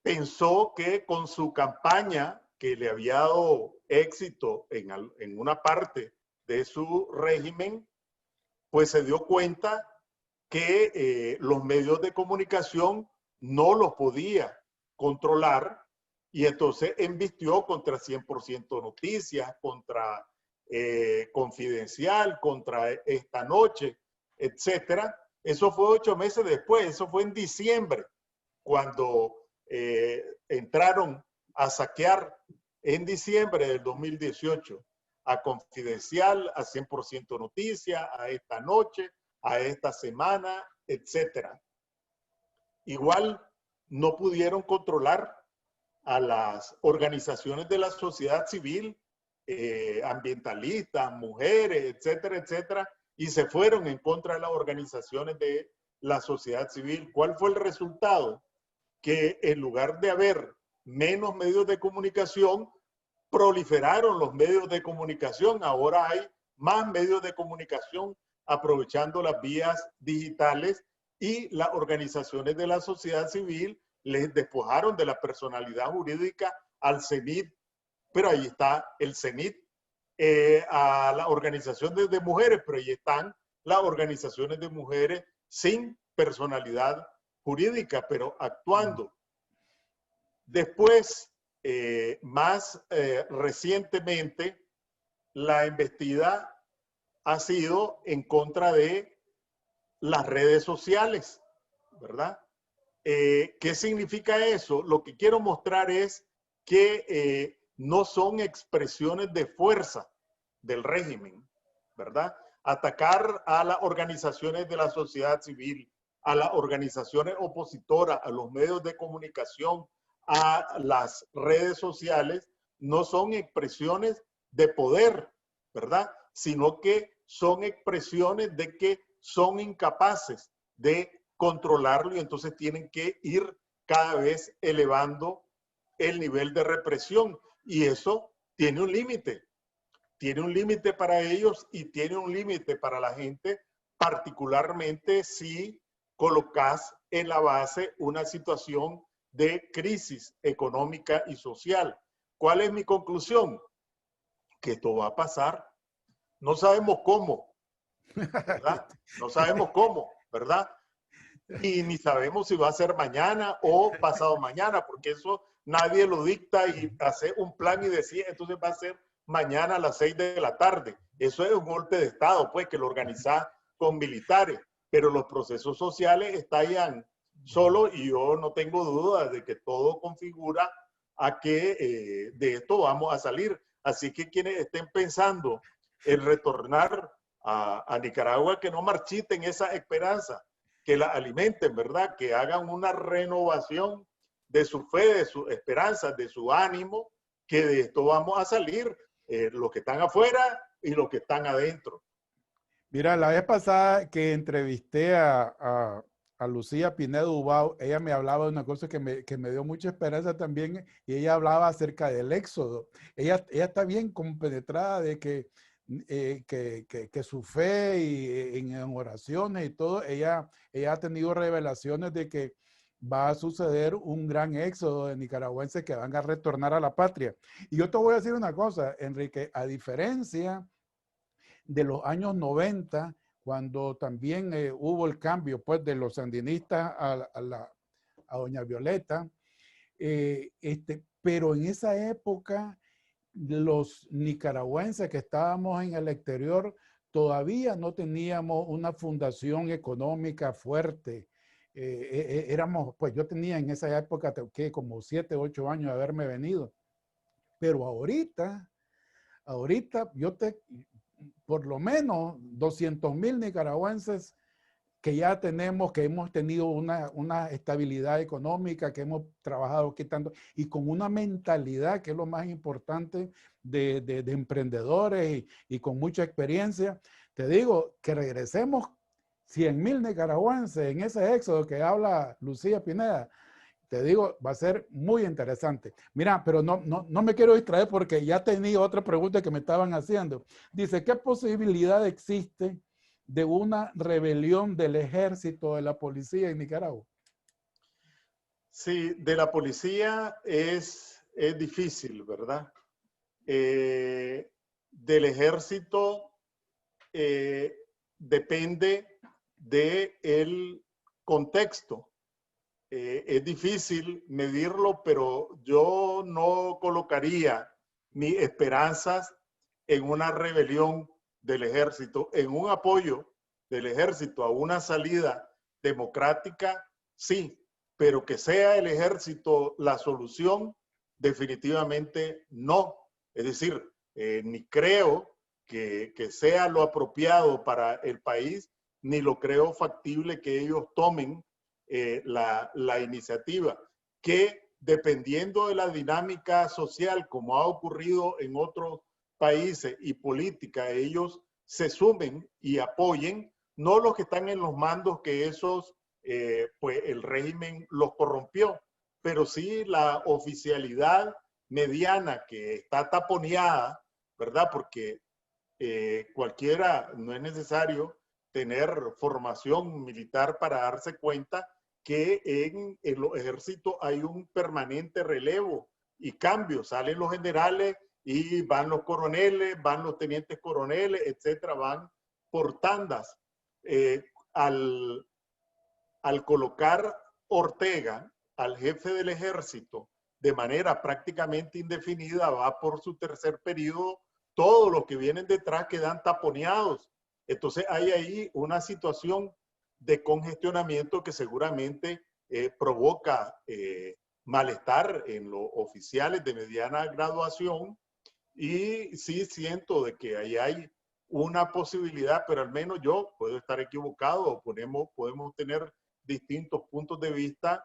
Speaker 2: pensó que con su campaña, que le había dado éxito en una parte de su régimen, pues se dio cuenta que los medios de comunicación no los podía controlar y entonces embistió contra 100% Noticias, contra Confidencial, contra Esta Noche, etcétera. Eso fue 8 meses después, eso fue en diciembre, cuando entraron a saquear en diciembre del 2018 a Confidencial, a 100% Noticias, a Esta Noche, a Esta Semana, etcétera. Igual no pudieron controlar a las organizaciones de la sociedad civil, ambientalistas, mujeres, etcétera, etcétera, y se fueron en contra de las organizaciones de la sociedad civil. ¿Cuál fue el resultado? Que en lugar de haber menos medios de comunicación, proliferaron los medios de comunicación. Ahora hay más medios de comunicación aprovechando las vías digitales y las organizaciones de la sociedad civil les despojaron de la personalidad jurídica al CENIT, pero ahí está el CENIT, a la organización de mujeres, pero ahí están las organizaciones de mujeres sin personalidad jurídica, pero actuando. Después, más recientemente, la embestida ha sido en contra de las redes sociales, ¿verdad? ¿Qué significa eso? Lo que quiero mostrar es que no son expresiones de fuerza del régimen, ¿verdad? Atacar a las organizaciones de la sociedad civil, a las organizaciones opositoras, a los medios de comunicación, a las redes sociales, no son expresiones de poder, ¿verdad? Sino que son expresiones de que son incapaces de controlarlo y entonces tienen que ir cada vez elevando el nivel de represión. Y eso tiene un límite. Tiene un límite para ellos y tiene un límite para la gente, particularmente si colocas en la base una situación de crisis económica y social. ¿Cuál es mi conclusión? Que esto va a pasar. No sabemos cómo, ¿verdad? No sabemos cómo, ¿verdad? Y ni sabemos si va a ser mañana o pasado mañana, porque eso nadie lo dicta y hace un plan y decía, entonces va a ser mañana a las 6 de la tarde. Eso es un golpe de Estado, pues, que lo organiza con militares, pero los procesos sociales estallan solo y yo no tengo dudas de que todo configura a que de esto vamos a salir. Así que quienes estén pensando en retornar a Nicaragua, que no marchiten esa esperanza, que la alimenten, ¿verdad? Que hagan una renovación de su fe, de sus esperanzas, de su ánimo, que de esto vamos a salir, los que están afuera y los que están adentro.
Speaker 1: Mira, la vez pasada que entrevisté a Lucía Pinedo Ubao, ella me hablaba de una cosa que me dio mucha esperanza también, y ella hablaba acerca del éxodo. Ella está bien compenetrada de que su fe y en oraciones y todo, ella ha tenido revelaciones de que va a suceder un gran éxodo de nicaragüenses que van a retornar a la patria. Y yo te voy a decir una cosa, Enrique, a diferencia de los años 90, cuando también hubo el cambio pues, de los sandinistas a doña Violeta, pero en esa época los nicaragüenses que estábamos en el exterior todavía no teníamos una fundación económica fuerte. Éramos, pues yo tenía en esa época que como 7, 8 años de haberme venido. Pero ahorita por lo menos 200,000 nicaragüenses que ya tenemos, que hemos tenido una estabilidad económica, que hemos trabajado quitando, y con una mentalidad que es lo más importante de emprendedores y con mucha experiencia. Te digo que regresemos 100,000 nicaragüenses en ese éxodo que habla Lucía Pineda. Te digo, va a ser muy interesante. Mira, pero no me quiero distraer porque ya tenía otra pregunta que me estaban haciendo. Dice, ¿qué posibilidad existe de una rebelión del ejército, de la policía en Nicaragua?
Speaker 2: Sí, de la policía es difícil, ¿verdad? Del ejército depende del contexto. Es difícil medirlo, pero yo no colocaría mis esperanzas en una rebelión del ejército, en un apoyo del ejército a una salida democrática, sí, pero que sea el ejército la solución, definitivamente no. Es decir, ni creo que sea lo apropiado para el país, ni lo creo factible que ellos tomen la iniciativa, que dependiendo de la dinámica social, como ha ocurrido en otros países y política, ellos se sumen y apoyen, no los que están en los mandos que esos, pues el régimen los corrompió, pero sí la oficialidad mediana que está taponeada, ¿verdad? Porque cualquiera, no es necesario tener formación militar para darse cuenta que en los ejércitos hay un permanente relevo y cambio. Salen los generales y van los coroneles, van los tenientes coroneles, etcétera, van por tandas. Al colocar Ortega al jefe del ejército de manera prácticamente indefinida, va por su tercer periodo, todos los que vienen detrás quedan taponeados. Entonces hay ahí una situación de congestionamiento que seguramente provoca malestar en los oficiales de mediana graduación, y sí siento de que ahí hay una posibilidad, pero al menos yo puedo estar equivocado, podemos tener distintos puntos de vista.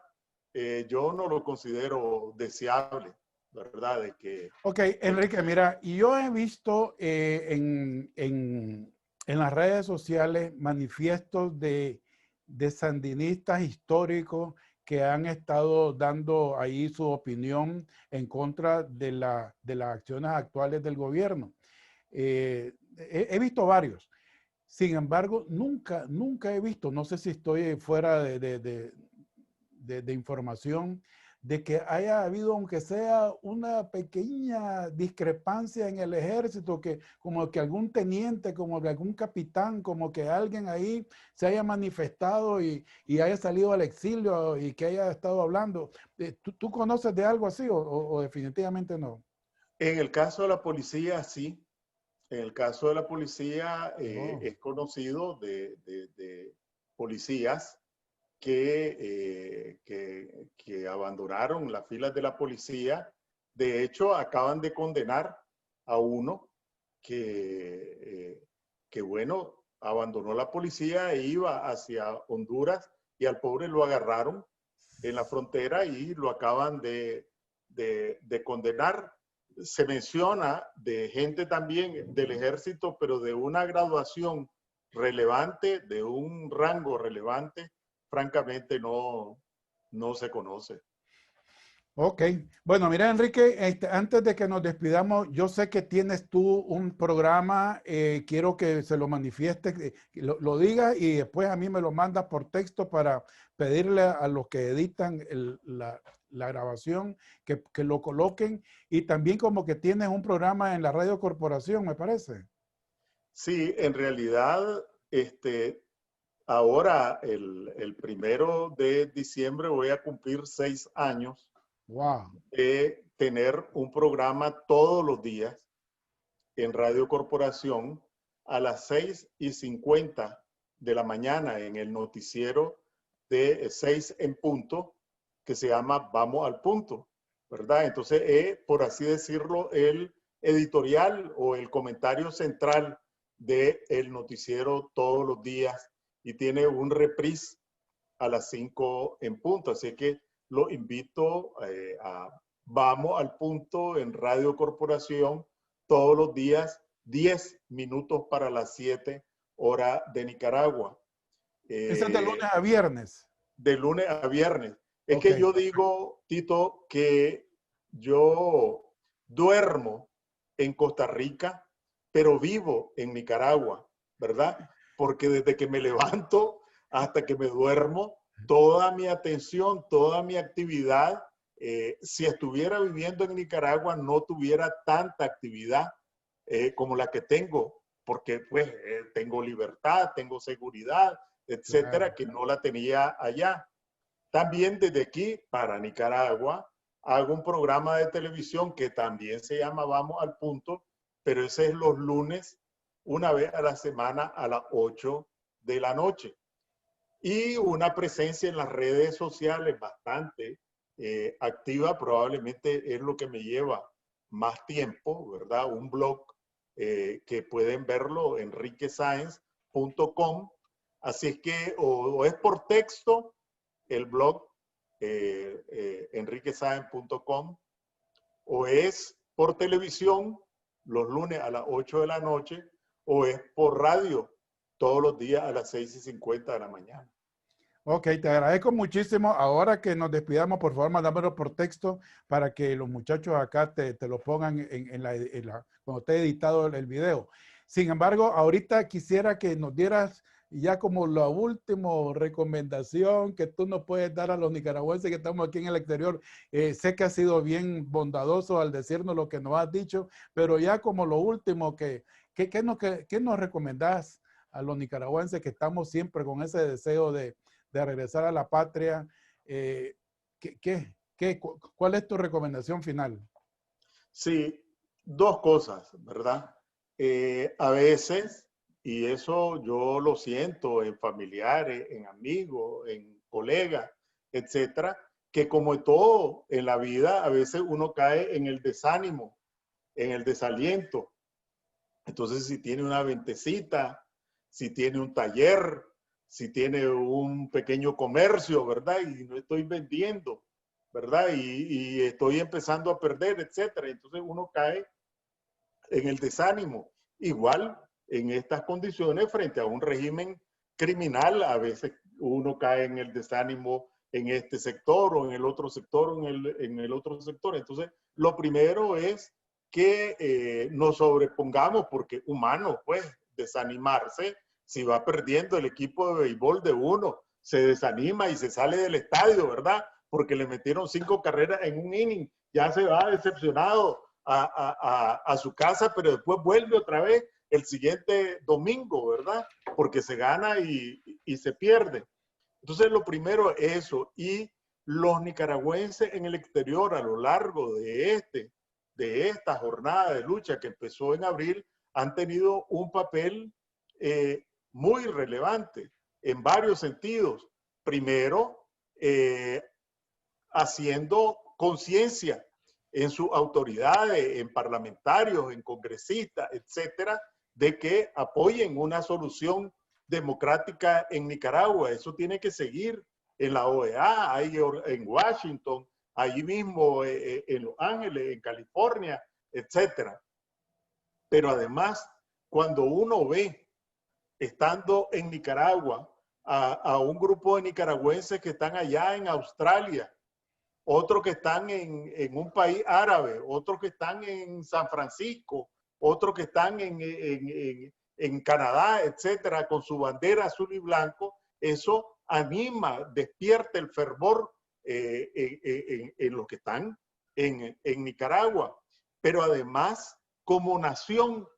Speaker 2: Yo no lo considero deseable, ¿verdad? De que,
Speaker 1: Ok, Enrique, mira, y yo he visto en las redes sociales manifiestos de sandinistas históricos que han estado dando ahí su opinión en contra de las acciones actuales del gobierno. He visto varios. Sin embargo, nunca he visto, no sé si estoy fuera de información, de que haya habido, aunque sea una pequeña discrepancia en el ejército, que como que algún teniente, como que algún capitán, como que alguien ahí se haya manifestado y haya salido al exilio y que haya estado hablando. ¿Tú conoces de algo así o definitivamente no?
Speaker 2: en el caso de la policía, sí. En el caso de la policía,
Speaker 1: Oh.
Speaker 2: es conocido de policías que abandonaron las filas de la policía. De hecho, acaban de condenar a uno que bueno, abandonó la policía e iba hacia Honduras, y al pobre lo agarraron en la frontera y lo acaban de condenar. Se menciona de gente también del ejército, pero de una graduación relevante, de un rango relevante, francamente no se conoce.
Speaker 1: Ok, bueno, mira Enrique, antes de que nos despidamos, yo sé que tienes tú un programa, quiero que se lo manifieste, que lo digas y después a mí me lo mandas por texto pedirle a los que editan la grabación que lo coloquen, y también como que tienes un programa en la Radio Corporación, me parece.
Speaker 2: Sí, en realidad, ahora el 1 de diciembre voy a cumplir 6 años
Speaker 1: Wow.
Speaker 2: de tener un programa todos los días en Radio Corporación a las 6:50 de la mañana en el noticiero de 6 en punto, que se llama Vamos al Punto, ¿verdad? Entonces, por así decirlo, el editorial o el comentario central del noticiero todos los días, y tiene un reprise a las 5 en punto. Así que lo invito a Vamos al Punto en Radio Corporación todos los días, 10 minutos para las 7 hora de Nicaragua.
Speaker 1: Ese es de lunes a viernes.
Speaker 2: De lunes a viernes. Es
Speaker 1: Ok.
Speaker 2: que yo digo, Tito, que yo duermo en Costa Rica, pero vivo en Nicaragua, ¿verdad? Porque desde que me levanto hasta que me duermo, toda mi atención, toda mi actividad, si estuviera viviendo en Nicaragua, no tuviera tanta actividad como la que tengo, porque pues tengo libertad, tengo seguridad, etcétera,
Speaker 1: Claro.
Speaker 2: que no la tenía allá. También desde aquí para Nicaragua hago un programa de televisión que también se llama Vamos al Punto, pero ese es los lunes, una vez a la semana a las 8 de la noche. Y una presencia en las redes sociales bastante activa, probablemente es lo que me lleva más tiempo, ¿verdad? Un blog que pueden verlo, enriquescience.com. Así es que o es por texto el blog enriquescience.com, o es por televisión los lunes a las 8 de la noche, o es por radio todos los días a las 6:50 de la mañana.
Speaker 1: Ok, te agradezco muchísimo. Ahora que nos despidamos, por favor, mandámelo por texto para que los muchachos acá te lo pongan cuando esté editado el video. Sin embargo, ahorita quisiera que nos dieras ya como la última recomendación que tú nos puedes dar a los nicaragüenses que estamos aquí en el exterior. Sé que has sido bien bondadoso al decirnos lo que nos has dicho, pero ya como lo último, ¿qué nos recomendás a los nicaragüenses que estamos siempre con ese deseo de regresar a la patria? ¿Cuál es tu recomendación final?
Speaker 2: Sí, dos cosas, ¿verdad? A veces, y eso yo lo siento en familiares, en amigos, en colegas, etcétera, que como todo en la vida, a veces uno cae en el desánimo, en el desaliento. Entonces, si tiene una ventecita, si tiene un taller, si tiene un pequeño comercio, ¿verdad? Y no estoy vendiendo, ¿verdad? Y estoy empezando a perder, etcétera. Entonces uno cae en el desánimo. Igual en estas condiciones frente a un régimen criminal, a veces uno cae en el desánimo en este sector o en el otro sector o en el otro sector. Entonces, lo primero es que nos sobrepongamos, porque humano, pues, desanimarse, si va perdiendo el equipo de béisbol de uno, se desanima y se sale del estadio, ¿verdad? Porque le metieron 5 carreras en un inning, ya se va decepcionado a su casa, pero después vuelve otra vez el siguiente domingo, ¿verdad? Porque se gana y se pierde. Entonces, lo primero es eso. Y los nicaragüenses en el exterior a lo largo de esta jornada de lucha que empezó en abril han tenido un papel muy relevante en varios sentidos. Primero, haciendo conciencia en sus autoridades, en parlamentarios, en congresistas, etcétera, de que apoyen una solución democrática en Nicaragua. Eso tiene que seguir en la OEA, ahí en Washington, allí mismo en Los Ángeles, en California, etcétera. Pero además, cuando uno ve, estando en Nicaragua, a un grupo de nicaragüenses que están allá en Australia, otros que están en un país árabe, otros que están en San Francisco, otros que están en Canadá, etcétera, con su bandera azul y blanco, eso anima, despierta el fervor en los que están en Nicaragua. Pero además, como nación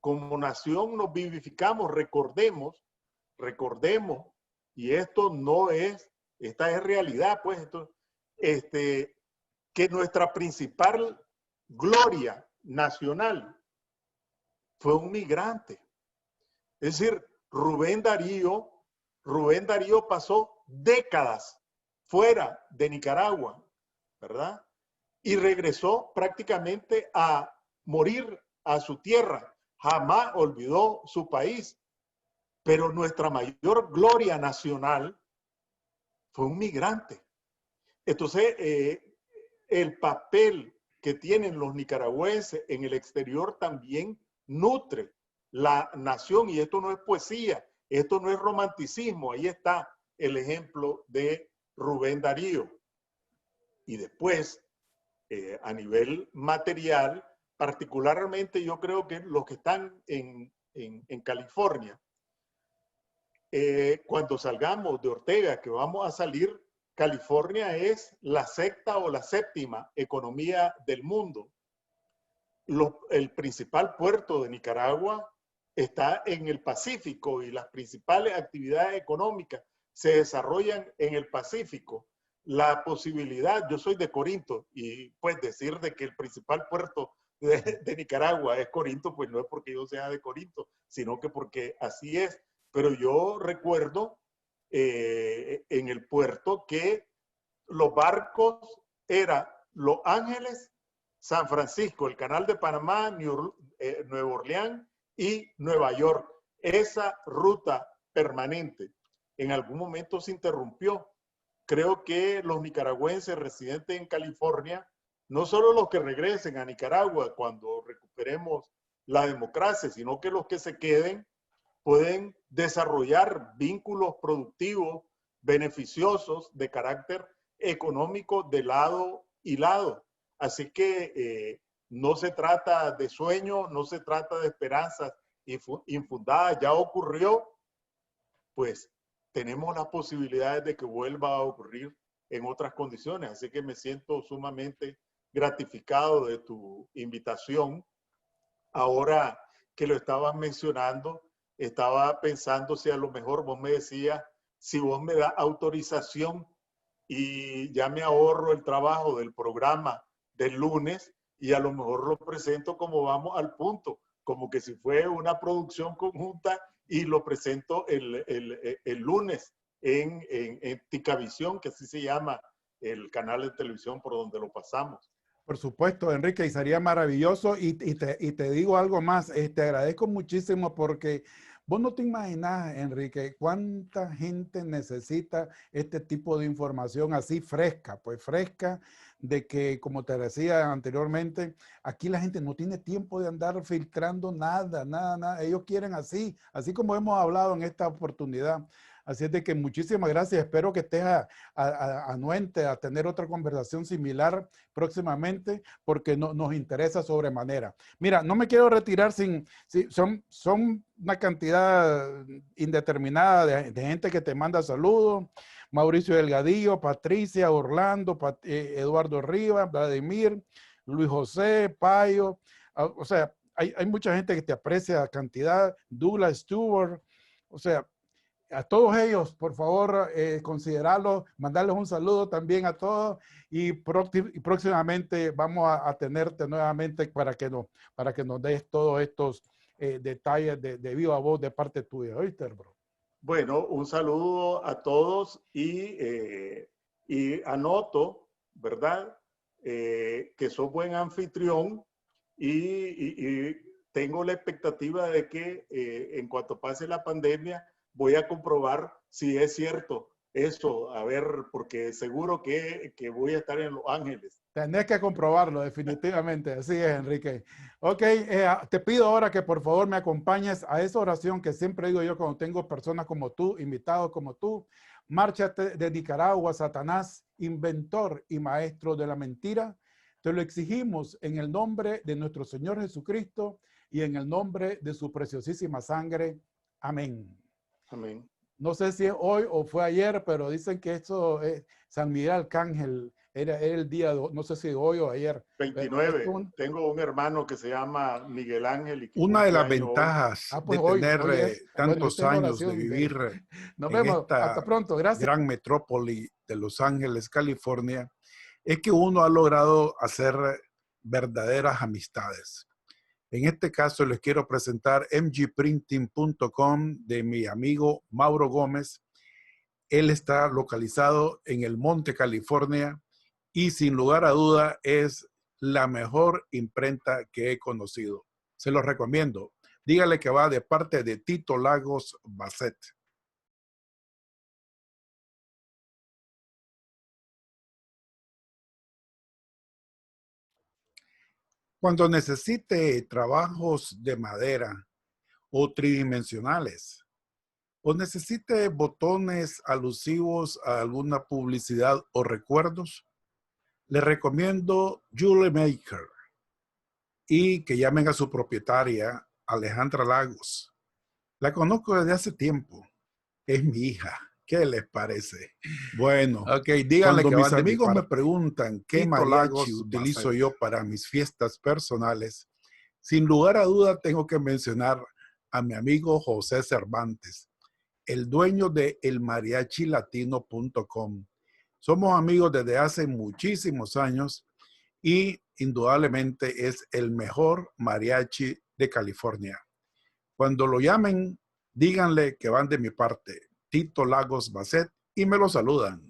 Speaker 2: nos vivificamos, recordemos, y esto no es, esta es realidad, pues, que nuestra principal gloria nacional fue un migrante. Es decir, Rubén Darío pasó décadas fuera de Nicaragua, ¿verdad? Y regresó prácticamente a morir a su tierra. Jamás olvidó su país. Pero nuestra mayor gloria nacional fue un migrante. Entonces, el papel que tienen los nicaragüenses en el exterior también nutre la nación, y esto no es poesía, esto no es romanticismo. Ahí está el ejemplo de Rubén Darío. Y después, a nivel material, particularmente yo creo que los que están en California, cuando salgamos de Ortega, que vamos a salir, California es la sexta o la séptima economía del mundo. El principal puerto de Nicaragua está en el Pacífico y las principales actividades económicas se desarrollan en el Pacífico. La posibilidad, yo soy de Corinto, y pues decir de que el principal puerto de Nicaragua es Corinto, pues no es porque yo sea de Corinto, sino que porque así es. Pero yo recuerdo en el puerto que los barcos eran Los Ángeles, San Francisco, el Canal de Panamá, Nueva Orleans y Nueva York. Esa ruta permanente en algún momento se interrumpió. Creo que los nicaragüenses residentes en California, no solo los que regresen a Nicaragua cuando recuperemos la democracia, sino que los que se queden pueden desarrollar vínculos productivos beneficiosos de carácter económico de lado y lado. Así que no se trata de sueños, no se trata de esperanzas infundadas. Ya ocurrió, pues tenemos las posibilidades de que vuelva a ocurrir en otras condiciones. Así que me siento sumamente gratificado de tu invitación. Ahora que lo estabas mencionando, estaba pensando si a lo mejor vos me decías, si vos me das autorización y ya me ahorro el trabajo del programa del lunes y a lo mejor lo presento como vamos al punto, como que si fue una producción conjunta y lo presento el lunes en Ticavisión, que así se llama el canal de televisión por donde lo pasamos.
Speaker 1: Por supuesto, Enrique, y sería maravilloso. Y te digo algo más, te agradezco muchísimo porque vos no te imaginas, Enrique, cuánta gente necesita este tipo de información así fresca, pues fresca, de que, como te decía anteriormente, aquí la gente no tiene tiempo de andar filtrando nada. Ellos quieren así como hemos hablado en esta oportunidad. Así es de que muchísimas gracias. Espero que estés anuente a tener otra conversación similar próximamente, porque nos interesa sobremanera. Mira, no me quiero retirar son una cantidad indeterminada de gente que te manda saludos. Mauricio Delgadillo, Patricia, Orlando, Eduardo Rivas, Vladimir, Luis José, Payo. O sea, hay mucha gente que te aprecia cantidad. Douglas Stewart. O sea, a todos ellos, por favor, considerarlos, mandarles un saludo también a todos y próximamente vamos a tenerte nuevamente para que nos des todos estos detalles de viva voz de parte tuya. ¿Oíste, bro?
Speaker 2: Bueno, un saludo a todos y anoto, ¿verdad? Que sos buen anfitrión y tengo la expectativa de que en cuanto pase la pandemia voy a comprobar si es cierto eso, a ver, porque seguro que voy a estar en Los Ángeles.
Speaker 1: Tenés que comprobarlo, definitivamente. Así es, Enrique. Ok, te pido ahora que por favor me acompañes a esa oración que siempre digo yo cuando tengo personas como tú, invitados como tú. Márchate de Nicaragua, Satanás, inventor y maestro de la mentira. Te lo exigimos en el nombre de nuestro Señor Jesucristo y en el nombre de su preciosísima sangre. Amén.
Speaker 2: Amén.
Speaker 1: No sé si es hoy o fue ayer, pero dicen que esto es San Miguel Arcángel. Era el día, no sé si hoy o ayer.
Speaker 2: 29. Tengo un hermano que se llama Miguel Ángel y que
Speaker 3: Una de
Speaker 2: cumple
Speaker 3: las
Speaker 2: año hoy.
Speaker 3: ventajas
Speaker 1: Pues
Speaker 3: de tener
Speaker 1: hoy es. Bueno, yo
Speaker 3: tantos
Speaker 1: tengo
Speaker 3: años de
Speaker 1: oración,
Speaker 3: vivir
Speaker 1: nos
Speaker 3: en
Speaker 1: vemos. Hasta
Speaker 3: esta
Speaker 1: pronto. Gracias.
Speaker 3: gran metrópoli de Los Ángeles, California, es que uno ha logrado hacer verdaderas amistades. En este caso les quiero presentar mgprinting.com de mi amigo Mauro Gómez. Él está localizado en el Monte, California, y sin lugar a duda es la mejor imprenta que he conocido. Se los recomiendo. Dígale que va de parte de Tito Lagos Basset. Cuando necesite trabajos de madera o tridimensionales, o necesite botones alusivos a alguna publicidad o recuerdos, le recomiendo Jewelry Maker y que llamen a su propietaria, Alejandra Lagos. La conozco desde hace tiempo. Es mi hija. ¿Qué les parece? Bueno, díganle que mis amigos me preguntan qué mariachi utilizo yo para mis fiestas personales, sin lugar a duda tengo que mencionar a mi amigo José Cervantes, el dueño de elmariachilatino.com. Somos amigos desde hace muchísimos años y indudablemente es el mejor mariachi de California. Cuando lo llamen, díganle que van de mi parte, Tito Lagos Basset, y me lo saludan.